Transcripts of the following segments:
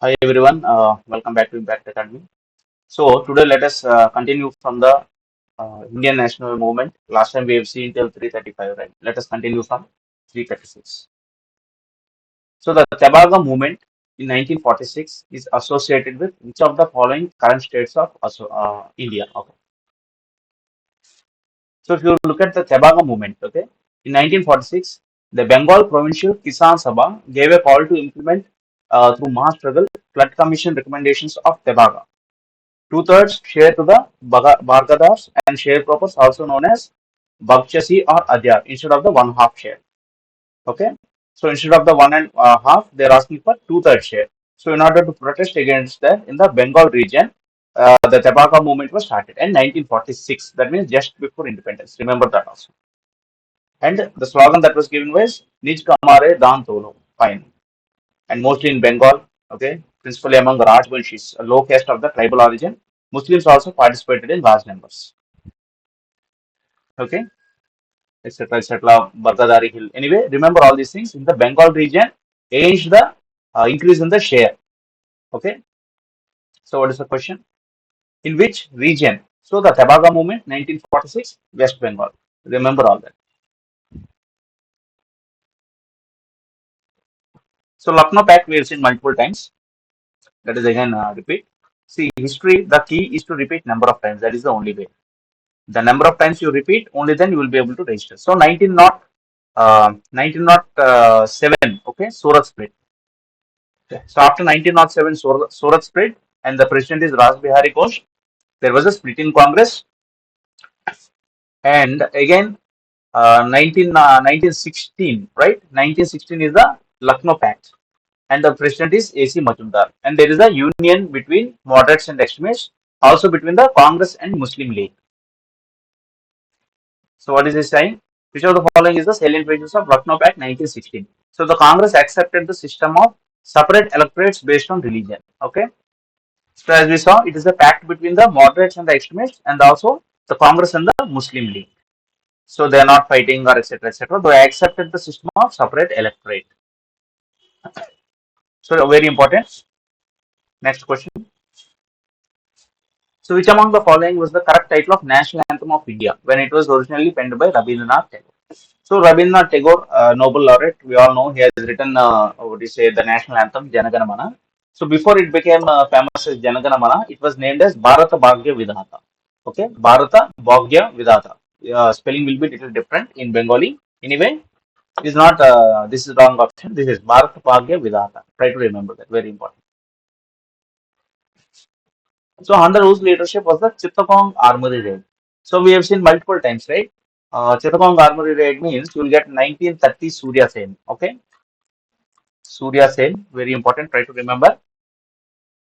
Hi everyone, welcome back to Impact Academy. So today let us continue from the Indian national movement. Last time we have seen till 335, right? Let us continue from 336. So the Tebaga movement in 1946 is associated with which of the following current states of India? Okay. So if you look at the Tebaga movement, okay, in 1946, the Bengal Provincial Kisan Sabha gave a call to implement through mass struggle flood commission recommendations of Tebaga. Two-thirds share to the Bargadars and sharecroppers, also known as Bakchasi or Adyar, instead of the one half share. Okay. So instead of the one and half, they're asking for two-thirds share. So in order to protest against that, in the Bengal region, the Tobacco movement was started in 1946. That means just before independence. Remember that also. And the slogan that was given was Nij Kamare Dan Tolo. Fine. And mostly in Bengal, okay, principally among Rajbanshis, a low caste of the tribal origin. Muslims also participated in large numbers, okay, etc., etc., Bargadari Hill. Anyway, remember all these things in the Bengal region, against the increase in the share, okay. So, what is the question? In which region? So, the Tabaga movement, 1946, West Bengal. Remember all that. So, Lucknow Pact we have seen multiple times. That is again repeat. See, history, the key is to repeat number of times. That is the only way. The number of times you repeat, only then you will be able to register. So 1907, okay, Surat split. Okay. So after 1907, Surat split, and the president is Raj Bihari Ghosh. There was a split in Congress, and again 1916, right? 1916 is the Lucknow Pact, and the president is A.C. Majumdar, and there is a union between moderates and extremists, also between the Congress and Muslim League. So what is this saying? Which of the following is the salient features of Lucknow Pact 1916? So the Congress accepted the system of separate electorates based on religion. Okay. So as we saw, it is a pact between the moderates and the extremists, and also the Congress and the Muslim League. So they are not fighting or etc. etc. They accepted the system of separate electorate. So very important. Next question. So which among the following was the correct title of National Anthem of India when it was originally penned by Rabindranath Tagore? So Rabindranath Tagore, Nobel laureate, we all know he has written what do you say, the national anthem Janagana Mana. So before it became famous as Janagana Mana, it was named as Bharata Bhagya Vidhata. Okay, Bharata Bhagya Vidhata. Spelling will be little different in Bengali. Anyway, it is not. This is wrong option. This is Bharata Bhagya Vidhata. Try to remember that. Very important. So under whose leadership was the Chittagong Armory raid? So we have seen multiple times, right? Chittagong Armory raid means you will get 1930 Surya Sen. Okay, Surya Sen, very important. Try to remember.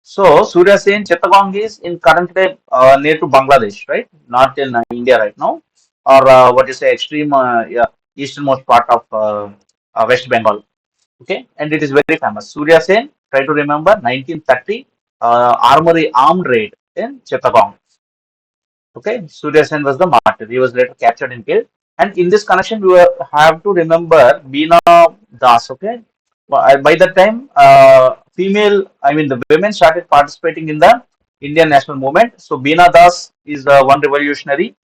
So Surya Sen, Chittagong is in current day near to Bangladesh, right? Not in India right now, or what you say, extreme yeah, easternmost part of West Bengal. Okay, and it is very famous. Surya Sen, try to remember 1930 armory armed raid in Chittagong. Okay, Surya Sen was the martyr. He was later captured and killed. And in this connection, have to remember Beena Das. Okay, by that time, I mean, the women started participating in the Indian national movement. So Beena Das is one revolutionary.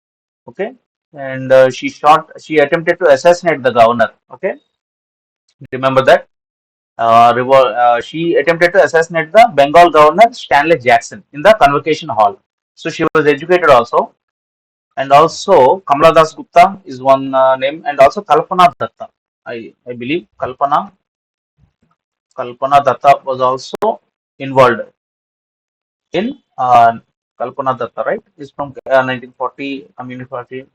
Okay, and she attempted to assassinate the governor. Okay, remember that. She attempted to assassinate the Bengal governor Stanley Jackson in the convocation hall. So she was educated also, and also Kamala Das Gupta is one name, and also Kalpana Datta. I believe Kalpana Datta was also involved in Kalpana Datta, right? Is from 1940 Communist Party.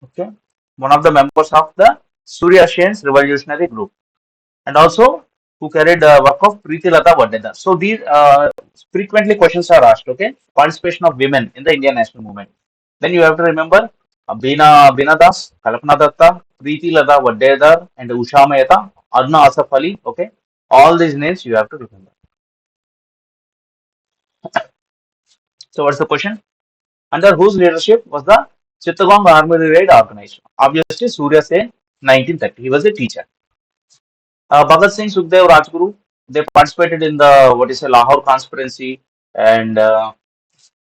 Okay, one of the members of the Surya Sen's revolutionary group, and also who carried the work of Preeti Lata Vadeda. So these frequently questions are asked. Okay, participation of women in the Indian national movement. Then you have to remember Beena Das, Kalpana Datta, Preeti Lata Vadeda, and Usha Mehta, Adna Asaf Ali. Okay, all these names you have to remember. So what's the question? Under whose leadership was the Chittagong Armory raid organized? Obviously, Surya Sen, 1930. He was a teacher. Bhagat Singh, Sukhdev, Rajguru. They participated in the what is a Lahore conspiracy and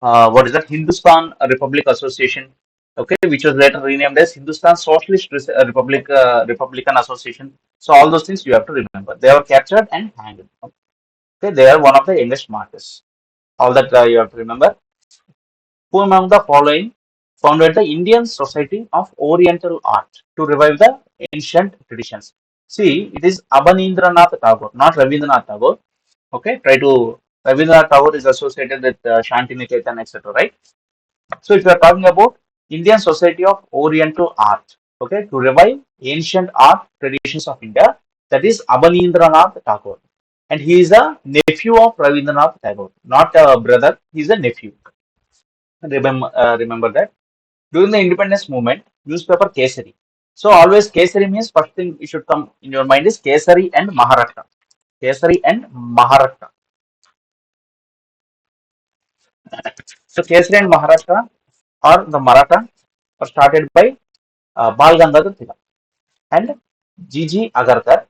what is that Hindustan Republic Association, okay, which was later renamed as Hindustan Socialist Republic Republican Association. So all those things you have to remember. They were captured and hanged. Okay, they are one of the youngest martyrs. All that you have to remember. Who among the following founded the Indian Society of Oriental Art to revive the ancient traditions? See, it is Abanindranath Tagore, not Ravindranath Tagore. Okay, try to Ravindranath Tagore is associated with Shantiniketan, etc. Right? So, if you are talking about Indian Society of Oriental Art, okay, to revive ancient art traditions of India, that is Abanindranath Tagore, and he is a nephew of Ravindranath Tagore, not a brother. He is a nephew. Remember that. During the independence movement, newspaper Kesari. So always Kesari means first thing you should come in your mind is Kesari and Maharashtra. Kesari and Maharashtra. So Kesari and Maharashtra or the Maratha were started by Bal Gangadhar Tilak and G. Agarkar.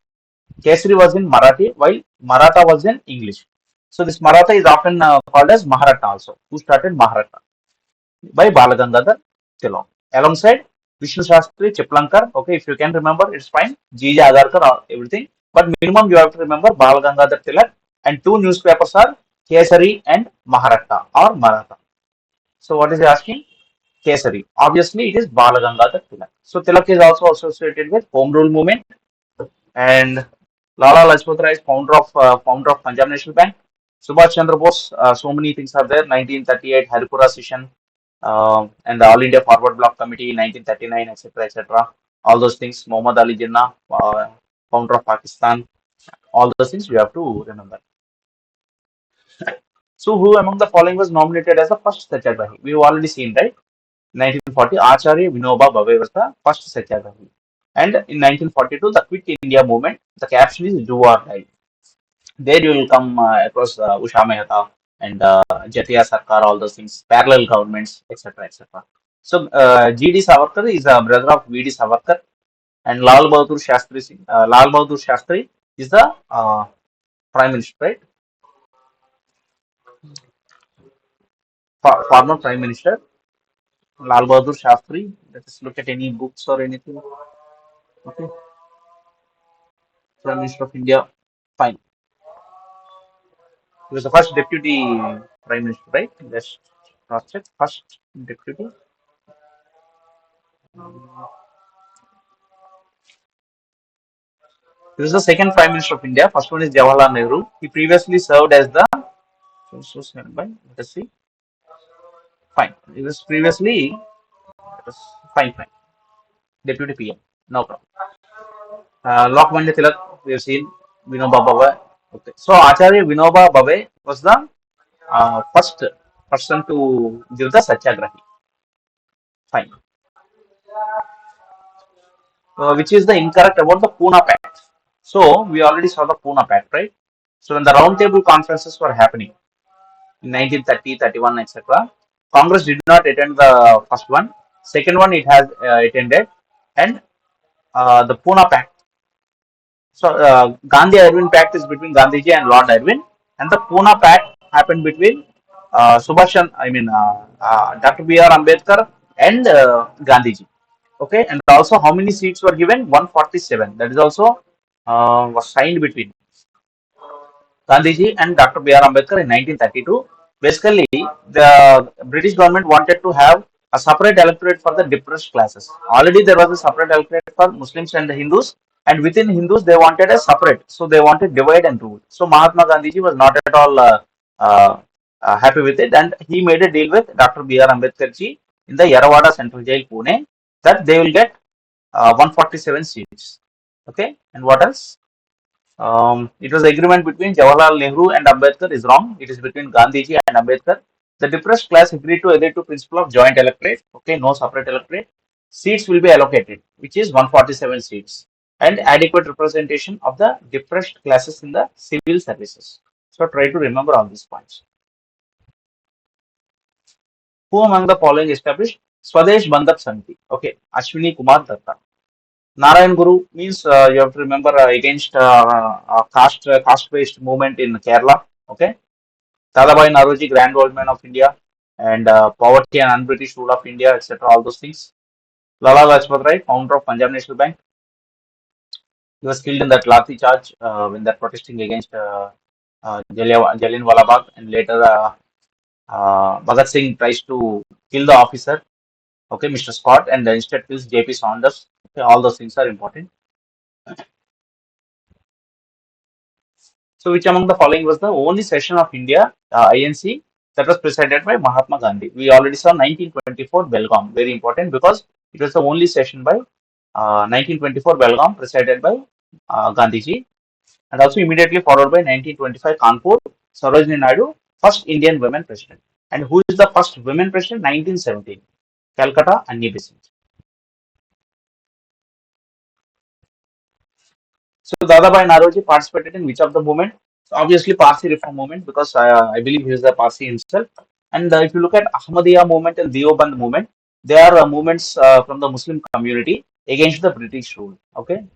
Kesari was in Marathi while Maratha was in English. So this Maratha is often called as Maharashtra also. Who started Maharashtra? By Balagangadhar Tilak. Alongside Vishnu Shastri, Chiplankar, okay, if you can remember, it's fine. G. Agarkar, everything. But minimum you have to remember Balagangadhar Tilak and two newspapers are Kesari and Maharashtra or Maratha. So what is he asking? Kesari. Obviously, it is Balagangadhar Tilak. So Tilak is also associated with Home Rule Movement and Lala Lajpat Rai is founder of Punjab National Bank. Subhash Chandra Bose, so many things are there. 1938 Haripura session and the All India Forward Bloc Committee 1939, etc., etc. All those things. Muhammad Ali Jinnah, founder of Pakistan. All those things you have to remember. So, who among the following was nominated as the first Satyagrahi? We've already seen, right? 1940, Acharya Vinoba Bhave was the first Satyagrahi. And in 1942, the Quit India movement, the caption is Do or Die. There you will come across Usha Mehta and Jatiya Sarkar, all those things, parallel governments, etc. etc. So, G.D. Savarkar is a brother of V.D. Savarkar, and Lal Bahadur Shastri is the prime minister, right? Former prime minister, Lal Bahadur Shastri. Let us look at any books or anything. Okay, prime minister of India. Fine. He was the first deputy prime minister, right? Let's cross check. First deputy. He was the second prime minister of India. First one is Jawaharlal Nehru. He previously served as the let us see. Fine. He was previously let us, fine. Deputy PM. No problem. Lokmanya Tilak, we have seen Vinoba Bhave. Okay. So Acharya Vinoba Bhave was the first person to give the Satyagrahi. Fine. Which is the incorrect about the Pune Pact. So we already saw the Pune Pact, right? So when the roundtable conferences were happening in 1930, 31, etc., Congress did not attend the first one. Second one it has attended, and the Pune Pact. So Gandhi Irwin Pact is between Gandhiji and Lord Irwin, and the Pune Pact happened between Dr. B.R. Ambedkar and Gandhiji. Okay, and also how many seats were given? 147. That is also was signed between Gandhiji and Dr. B.R. Ambedkar in 1932. Basically, the British government wanted to have a separate electorate for the depressed classes. Already there was a separate electorate for Muslims and the Hindus, and within Hindus they wanted a separate. So they wanted divide and rule. So Mahatma Gandhiji was not at all happy with it, and he made a deal with Dr. B.R. Ambedkar ji in the Yerawada Central Jail, Pune, that they will get 147 seats. Okay, and what else? It was agreement between Jawaharlal Nehru and Ambedkar is wrong. It is between Gandhiji and Ambedkar. The depressed class agreed to agree to principle of joint electorate. Okay, no separate electorate. Seats will be allocated, which is 147 seats, and adequate representation of the depressed classes in the civil services. So try to remember all these points. Who among the following established Swadesh Bandhak Samiti? Okay, Ashwini Kumar Datta. Narayan Guru means you have to remember against caste-based movement in Kerala. Okay. Tadabai Naroji, Grand Old Man of India, and poverty and un-British rule of India, etc. All those things. Lala Lajpat Rai, founder of Punjab National Bank, he was killed in that Lathi charge when they're protesting against Jallianwala Bagh, and later Bhagat Singh tries to kill the officer, okay, Mr. Scott, and instead kills JP Saunders. Okay, all those things are important. So, which among the following was the only session of India INC that was presided by Mahatma Gandhi? We already saw 1924 Belgaum, very important because it was the only session by 1924 Belgaum presided by Gandhiji, and also immediately followed by 1925 Kanpur, Sarojini Naidu, first Indian women president. And who is the first women president? 1917, Calcutta, Annie Besant. So Dadabhai Naroji participated in which of the movement? So obviously Parsi reform movement because I believe he is a Parsi himself. And if you look at Ahmadiyya movement and Deoband movement, they are movements from the Muslim community against the British rule. Okay,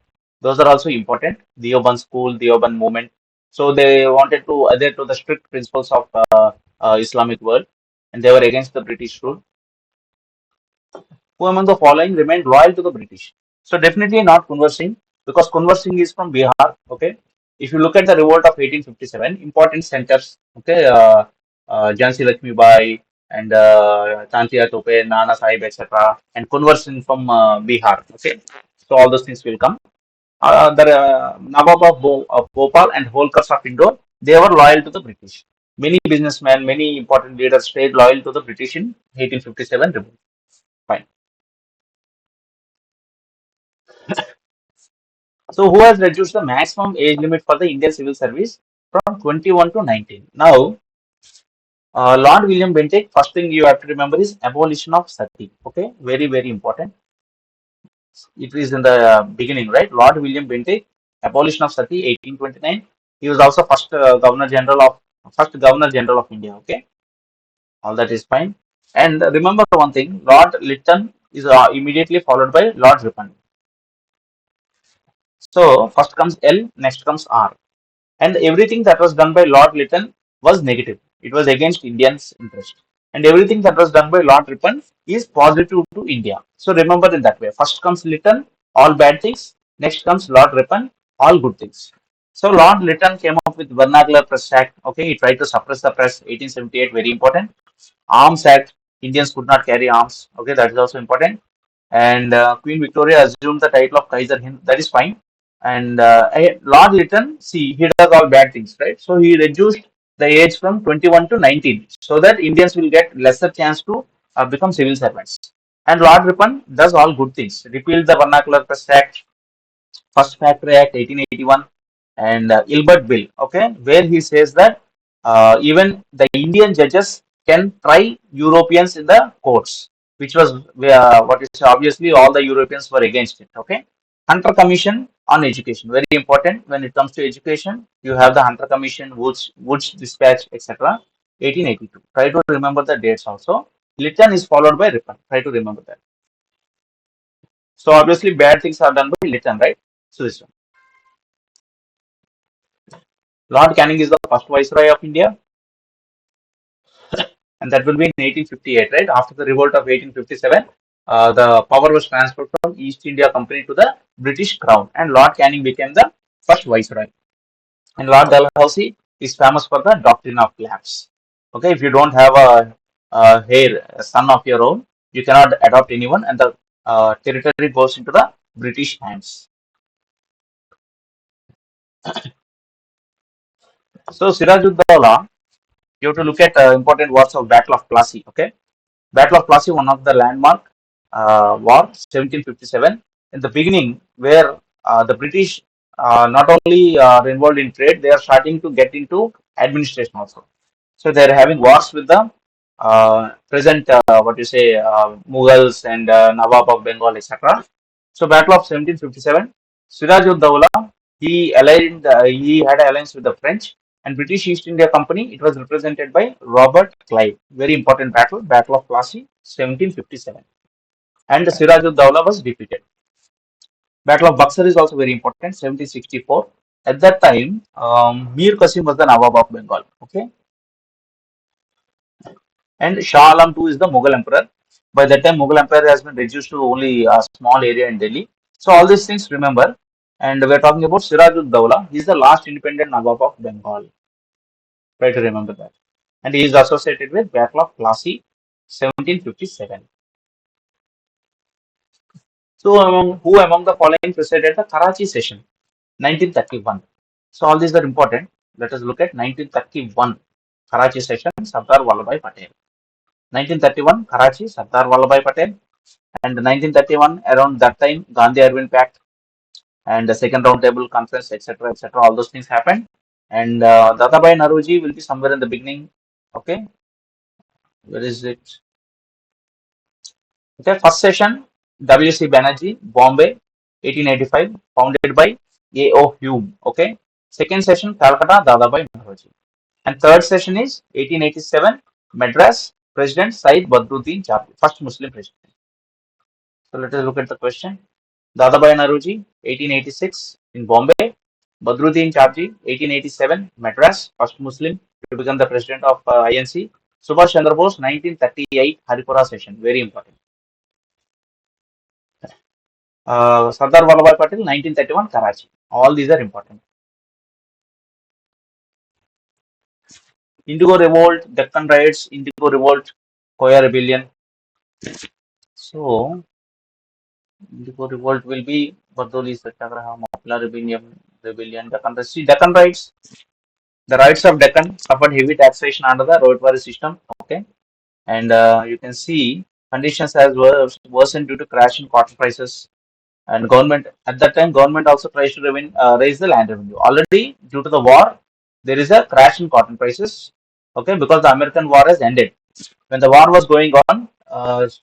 those are also important. Deoband school, Deoband movement. So they wanted to adhere to the strict principles of Islamic world, and they were against the British rule. Who among the following remained loyal to the British? So definitely not Kunwar Singh because Kunwar Singh is from Bihar. Okay, if you look at the revolt of 1857, important centers. Okay, Jhansi Lakshmi Bai and Tantiya Tope, Nana Sahib, etc. And Kunwar Singh from Bihar. Okay, so all those things will come. The Nawab of Bhopal and Holkars of Indore, they were loyal to the British. Many businessmen, many important leaders stayed loyal to the British in 1857 revolt. Fine. So, who has reduced the maximum age limit for the Indian civil service from 21 to 19? Now, Lord William Bentinck, first thing you have to remember is abolition of sati. Okay, very, very important. It is in the beginning, right? Lord William Bentinck, abolition of sati, 1829. He was also first Governor General of India. Okay, all that is fine. And remember one thing, Lord Lytton is immediately followed by Lord Ripon. So, first comes L, next comes R. And everything that was done by Lord Lytton was negative. It was against Indians' interest. And everything that was done by Lord Ripon is positive to India. So remember in that way. First comes Lytton, all bad things. Next comes Lord Ripon, all good things. So Lord Lytton came up with Vernacular Press Act. Okay, he tried to suppress the press. 1878, very important. Arms Act. Indians could not carry arms. Okay, that is also important. And Queen Victoria assumed the title of Kaiser Hind. That is fine. And Lord Lytton, see, he does all bad things, right? So he reduced the age from 21 to 19 so that Indians will get lesser chance to become civil servants. And Lord Ripon does all good things. Repealed the Vernacular Press Act, First Factory Act 1881, and Ilbert Bill, okay, where he says that even the Indian judges can try Europeans in the courts, which was what is obviously all the Europeans were against it, okay. Hunter Commission on education, very important when it comes to education. You have the Hunter Commission, Woods Dispatch, etc. 1882. Try to remember the dates also. Lytton is followed by Ripon. Try to remember that. So obviously bad things are done by Lytton, right? So this one. Lord Canning is the first Viceroy of India, and that will be in 1858, right? After the revolt of 1857, the power was transferred from East India Company to the British Crown, and Lord Canning became the first Viceroy. And Lord Dalhousie is famous for the doctrine of lapse. Okay, if you don't have a heir, a son of your own, you cannot adopt anyone, and the territory goes into the British hands. So Sirajuddaulah, you have to look at important wars of Battle of Plassey. Okay, Battle of Plassey, one of the landmark war, 1757. In the beginning, where the British not only are involved in trade, they are starting to get into administration also. So they are having wars with the present, what you say, Mughals and Nawab of Bengal, etc. So Battle of 1757, Siraj-ud-Dawla, he had an alliance with the French and British East India Company. It was represented by Robert Clive. Very important battle, Battle of Plassey, 1757. And Siraj-ud-Dawla was defeated. Battle of Buxar is also very important, 1764. At that time, Mir Qasim was the Nawab of Bengal. Okay, and Shah Alam too is the Mughal emperor. By that time, Mughal empire has been reduced to only a small area in Delhi. So all these things remember. And we are talking about Sirajud Dawla. He is the last independent Nawab of Bengal. Try to remember that. And he is associated with Battle of Plassey, 1757. So who among the following presided the Karachi session, 1931? So all these are important. Let us look at 1931 Karachi session, Sardar Vallabhbhai Patel. 1931 Karachi, Sardar Vallabhbhai Patel. And 1931 around that time Gandhi Irwin Pact and the second round table conference, etc., etc. All those things happened. And Dadabhai Naroji will be somewhere in the beginning. Okay, where is it? Okay, first session W.C. Banerjee, Bombay, 1885, founded by A.O. Hume. Okay, second session Calcutta, Dadabhai Naroji. And third session is 1887, Madras, President Syed Badruddin Jafri, first Muslim president. So let us look at the question. Dadabhai Naroji, 1886 in Bombay. Badruddin Chapji, 1887, Madras, first Muslim to become the president of INC. Subhash Chandra Bose, 1938, Haripura session, very important. Sardar Vallabhbhai Patel, 1931, Karachi. All these are important. Indigo Revolt, Deccan Riots, Indigo Revolt, Koya Rebellion. So, Indigo Revolt will be Bardoli Satyagraha, Mapla Rebellion, Deccan Riots. See, Deccan Riots, the rights of Deccan suffered heavy taxation under the Rohitwari system. Okay, and you can see conditions has worsened due to crash in cotton prices. And government at that time, government also tries to raise the land revenue. Already due to the war, there is a crash in cotton prices. Okay, because the American war has ended. When the war was going on,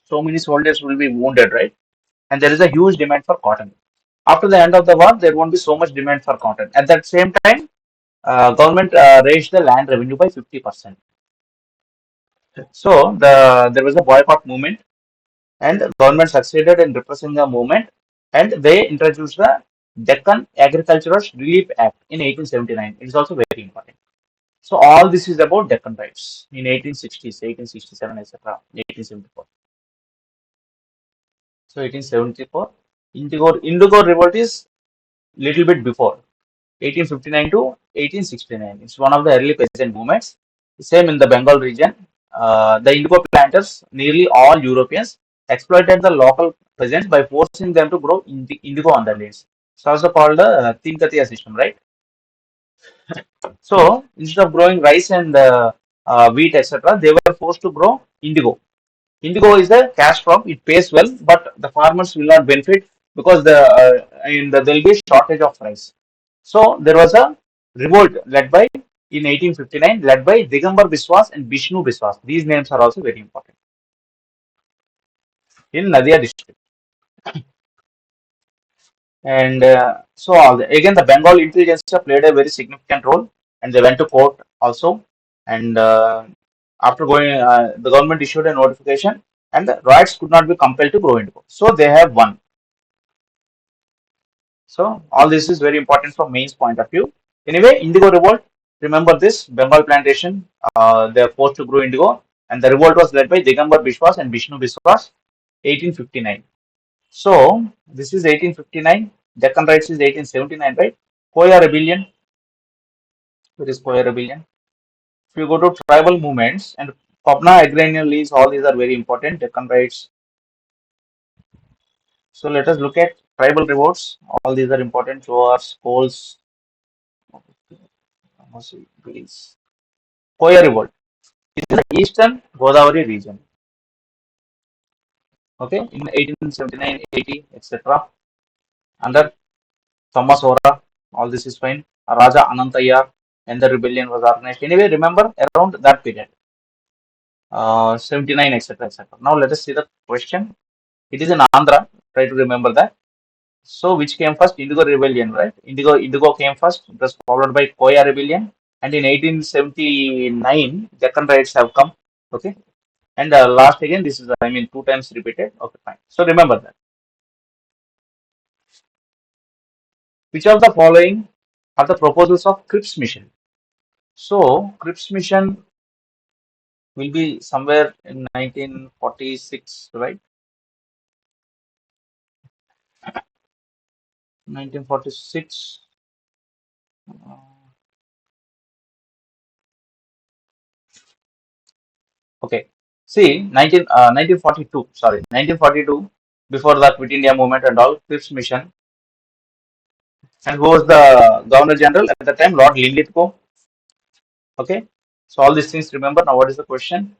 so many soldiers will be wounded, right? And there is a huge demand for cotton. After the end of the war, there won't be so much demand for cotton. At that same time, government raised the land revenue by 50%. So there was a boycott movement, and the government succeeded in repressing the movement, and they introduced the Deccan Agricultural Relief Act in 1879. It is also very important. So all this is about Deccan rights in 1860s, 1867, etc., 1874. So 1874, Indigo Revolt is little bit before 1859 to 1869. It's one of the early peasant movements. Same in the Bengal region. The indigo planters, nearly all Europeans, exploited the local peasants by forcing them to grow indigo on their lands. It's also called the Tinkatiya system, right? So instead of growing rice and wheat, etc., they were forced to grow indigo. Indigo is a cash crop; it pays well, but the farmers will not benefit because there will be a shortage of rice. So there was a revolt led by in 1859, led by Digambar Biswas and Vishnu Biswas. These names are also very important in Nadia district. And again, the Bengal intelligence played a very significant role, and they went to court also. And after going, the government issued a notification, and the riots could not be compelled to go into court. So they have won. So all this is very important from mains point of view. Anyway, Indigo Revolt. Remember this Bengal plantation. They are forced to grow indigo, and the revolt was led by Digambar Biswas and Vishnu Biswas, 1859. So this is 1859. Deccan Rights is 1879, right? Koya Rebellion. Where is Koya Rebellion? If you go to tribal movements and Pabna agrarian leagues, all these are very important. Deccan Rights. So let us look at tribal revolts. All these are important. Wars, polls, Koya Revolt is in the eastern Godavari region. Okay, in 1879, 80, etc. Under Thomas Ora, all this is fine. Raja Anantayya and the rebellion was organized. Anyway, remember around that period, 79, etc., etc. Now let us see the question. It is in Andhra. Try to remember that. So which came first? Indigo Rebellion, right? Indigo came first. It was followed by Koya Rebellion, and in 1879, Deccan riots have come. Okay, and last again, this is I mean two times repeated. Okay, fine. So remember that. Which of the following are the proposals of Cripps mission? So Cripps mission will be somewhere in 1946, right? 1946. Okay. See, 1942. Sorry, 1942. Before the Quit India movement and all, Cripps mission. And who was the Governor General at the time? Lord Linlithgow. Okay. So all these things. Remember now. What is the question?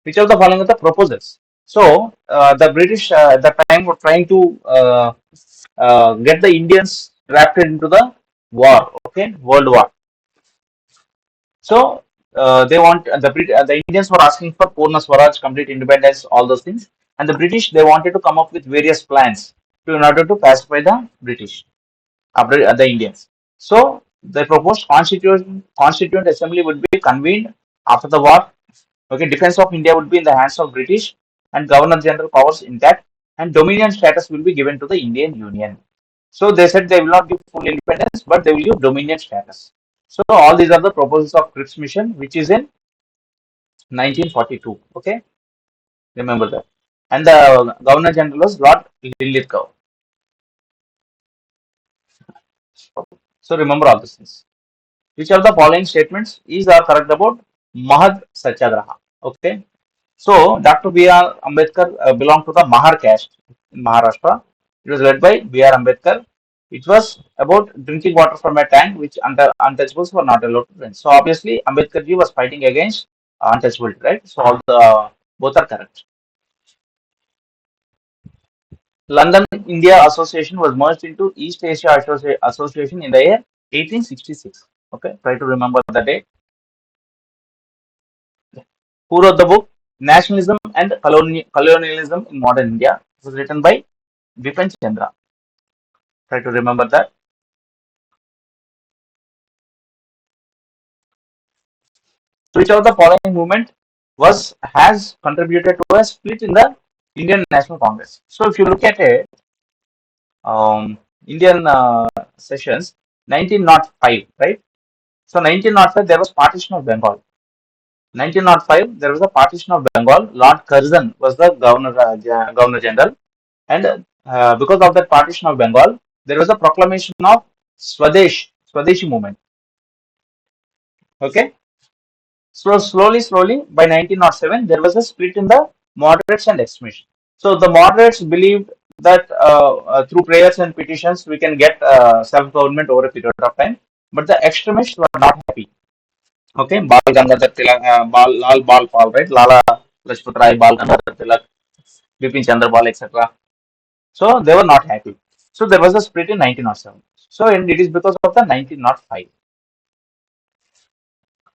Which of the following are the proposals? So the British at the time were trying to get the Indians drafted into the war. Okay, World War. So they want the Indians were asking for Purna Swaraj, complete independence, all those things, and the British they wanted to come up with various plans to in order to pacify the British, the Indians. So they proposed constituent assembly would be convened after the war. Okay, defense of India would be in the hands of British and Governor General powers intact, and dominion status will be given to the Indian Union. So they said they will not give full independence, but they will give dominion status. So all these are the proposals of Cripps mission, which is in 1942. Okay, remember that. And the Governor General was Lord Linlithgow. So remember all these things. Which of the following statements is are correct about Mahad Satyagraha? Okay. So Dr. B.R. Ambedkar belonged to the Mahar caste in Maharashtra. It was led by B.R. Ambedkar. It was about drinking water from a tank, which untouchables were not allowed to drink. So obviously Ambedkar ji was fighting against untouchability, right? So all the both are correct. London India Association was merged into East Asia Association in the year 1866. Okay, try to remember the date. Who wrote the book Nationalism and Colonialism in Modern India? It was written by Bipan Chandra. Try to remember that. Which of the following movement has contributed to a split in the Indian National Congress? So if you look at it, Indian sessions 1905, right? So 1905 there was partition of Bengal. 1905 there was a partition of Bengal. Lord Curzon was the governor general, and because of that partition of Bengal, there was a proclamation of Swadeshi movement. Okay. So slowly, by 1907, there was a split in the moderates and extremists. So the moderates believed that through prayers and petitions we can get self-government over a period of time, but the extremists were not happy. Okay, Bal Gangadhar Tilak, Lal Bal Pal, right? Lala Lajpat Rai, Bal Gangadhar Tilak, Bipin Chandra Pal, etc. So they were not happy. So there was a split in 1907. So and it is because of the 1905.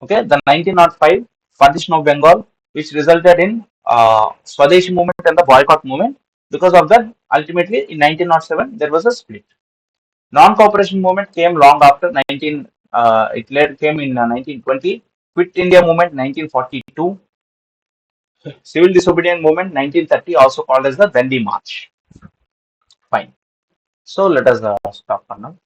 Okay, the 1905 partition of Bengal, which resulted in Swadeshi movement and the boycott movement. Because of that, ultimately in 1907 there was a split. Non-cooperation movement came long after 19. Came in 1920. Quit India movement 1942. Civil disobedience movement 1930, also called as the Dandi March. Fine. So let us stop for now.